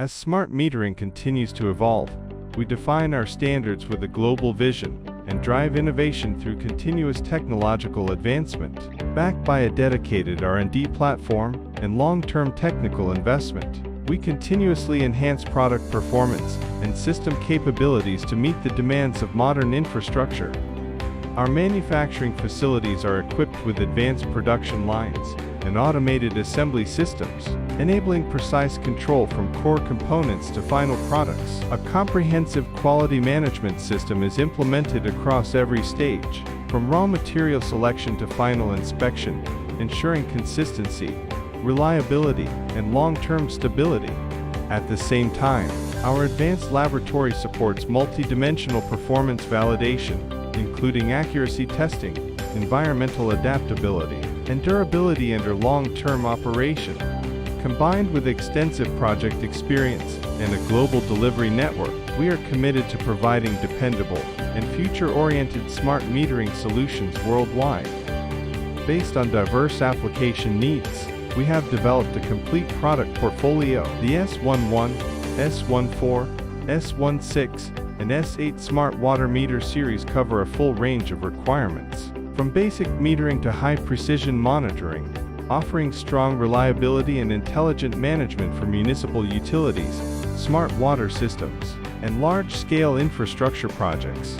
As smart metering continues to evolve, we define our standards with a global vision and drive innovation through continuous technological advancement. Backed by a dedicated R&D platform and long-term technical investment, we continuously enhance product performance and system capabilities to meet the demands of modern infrastructure. Our manufacturing facilities are equipped with advanced production lines and automated assembly systems, enabling precise control from core components to final products. A comprehensive quality management system is implemented across every stage, from raw material selection to final inspection, ensuring consistency, reliability, and long-term stability. At the same time, our advanced laboratory supports multi-dimensional performance validation, including accuracy testing, environmental adaptability, and durability under long-term operation. Combined with extensive project experience and a global delivery network, we are committed to providing dependable and future-oriented smart metering solutions worldwide. Based on diverse application needs, we have developed a complete product portfolio. The S11, S14, S16, and S8 Smart Water Meter series cover a full range of requirements, from basic metering to high-precision monitoring, offering strong reliability and intelligent management for municipal utilities, smart water systems, and large-scale infrastructure projects.